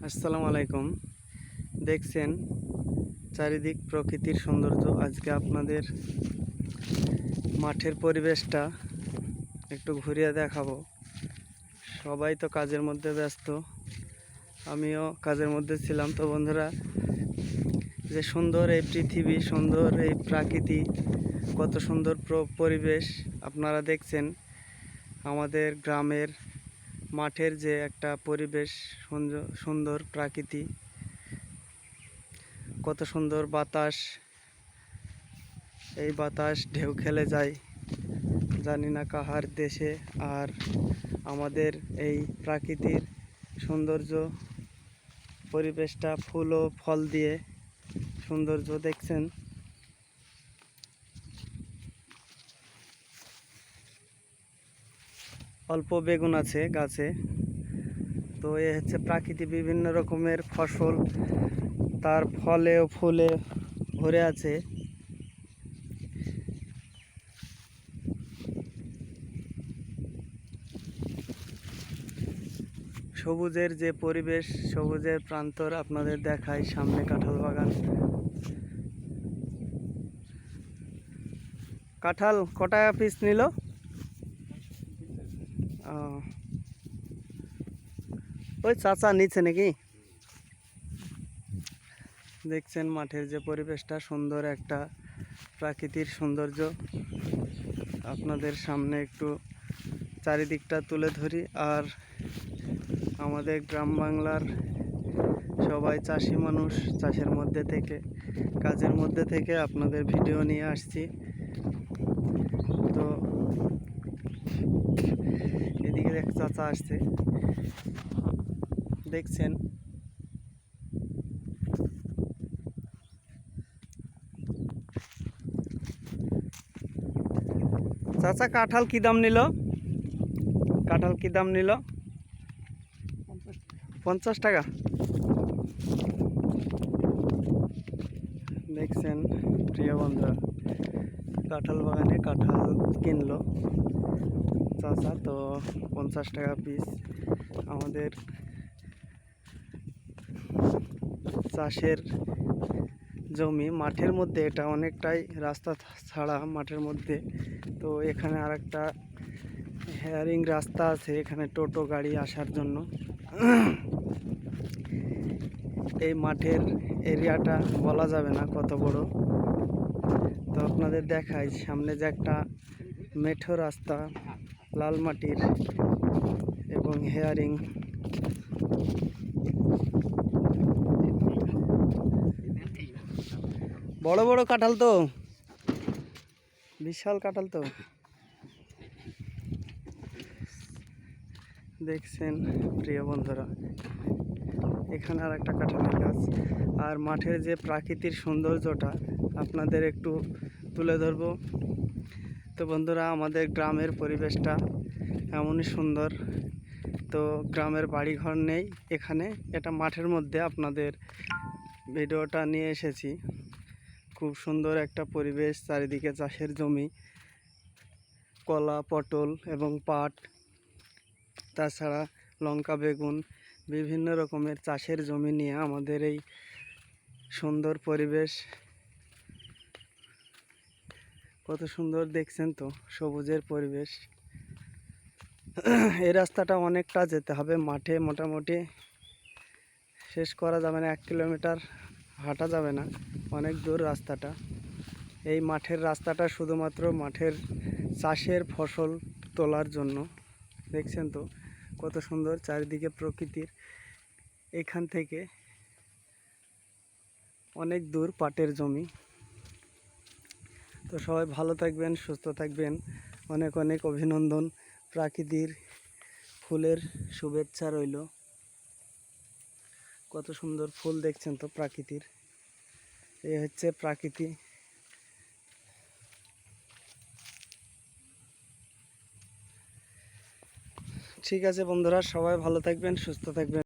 আসসালামু আলাইকুম। দেখছেন চারিদিক প্রকৃতির সৌন্দর্য। আজকে আপনাদের মাঠের পরিবেশটা একটু ঘুরিয়ে দেখাবো। সবাই তো কাজের মধ্যে ব্যস্ত, আমিও কাজের মধ্যে ছিলাম। তো বন্ধুরা, যে সুন্দর এই পৃথিবী, সুন্দর এই প্রাকৃতি, কত সুন্দর পরিবেশ আপনারা দেখছেন। আমাদের গ্রামের মাঠের যে একটা পরিবেশ, সুন্দর প্রাকৃতি, কত সুন্দর বাতাস। এই বাতাস ঢেউ খেলে যায় জানি না কাহার দেশে। আর আমাদের এই প্রাকৃতির সৌন্দর্য পরিবেশটা ফুল ও ফল দিয়ে সৌন্দর্য দেখছেন। অল্প বেগুন আছে গাছে। তো এ হচ্ছে প্রাকৃতিক বিভিন্ন রকমের ফসল, তার ফলে ও ফুলে ভরে আছে। সবুজের যে পরিবেশ, সবুজের প্রান্তর আপনাদের দেখায়। সামনে কাঁঠাল বাগান। কাঁঠাল কটা পিস নিল? ওই চাচা নিচ্ছে নাকি? দেখছেন মাঠের যে পরিবেশটা, সুন্দর একটা প্রাকৃতিক সৌন্দর্য আপনাদের সামনে একটু চারিদিকটা তুলে ধরি। আর আমাদের গ্রাম বাংলার সবাই চাষি মানুষ, চাষের মধ্যে থেকে, কাজের মধ্যে থেকে আপনাদের ভিডিও নিয়ে আসছি। তো এদিকে এক চাচা আসছে, দেখছেন। চাচা কাঁঠাল কি দাম নিল? কাঁঠাল কি দাম নিল? 50 টাকা। দেখছেন প্রিয় বন্ধুরা, কাঁঠাল বাগানে কাঁঠাল কিনলো চাচা। তো 50 টাকা পিস। আমাদের চাষের জমি মাঠের মধ্যে, এটা অনেকটাই রাস্তা ছাড়া মাঠের মধ্যে। তো এখানে আর একটা হেয়ারিং রাস্তা আছে, এখানে টোটো গাড়ি আসার জন্য। এই মাঠের এরিয়াটা বলা যাবে না কত বড়। তো আপনাদের দেখাই, সামনে যে একটা মেঠো রাস্তা, লাল মাটির এবং হেয়ারিং। বড় বড় কাঁঠাল, তো বিশাল কাঁঠাল। তো দেখছেন প্রিয় বন্ধুরা, এখানে আর একটা কাঁঠালের গাছ। আর মাঠের যে প্রাকৃতিক সৌন্দর্যটা আপনাদের একটু তুলে ধরব। তো বন্ধুরা, আমাদের গ্রামের পরিবেশটা এমনই সুন্দর। তো গ্রামের বাড়িঘর নেই এখানে, এটা মাঠের মধ্যে আপনাদের ভিডিওটা নিয়ে এসেছি। খুব সুন্দর একটা পরিবেশ, চারিদিকে চাষের জমি, কলা, পটল এবং পাট, তাছাড়া লঙ্কা, বেগুন, বিভিন্ন রকমের চাষের জমি নিয়ে আমাদের এই সুন্দর পরিবেশ। কত সুন্দর দেখছেন তো, সবুজের পরিবেশ। এই রাস্তাটা অনেকটা যেতে হবে মাঠে, মোটামুটি শেষ করা যাবে না, 1 কিলোমিটার হাঁটা যাবে না, অনেক দূর রাস্তাটা। এই মাঠের রাস্তাটা শুধুমাত্র মাঠের চাষের ফসল তোলার জন্য। দেখছেন তো কত সুন্দর চারিদিকে প্রকৃতির। এখান থেকে অনেক দূর পাটের জমি। তো সবাই ভালো থাকবেন, সুস্থ থাকবেন। অনেক অনেক অভিনন্দন। প্রাকৃতির ফুলের শুভেচ্ছা রইল। কত সুন্দর ফুল দেখছেন তো প্রাকৃতির। এই হচ্ছে প্রাকৃতি। ঠিক আছে বন্ধুরা, সবাই ভালো থাকবেন, সুস্থ থাকবেন।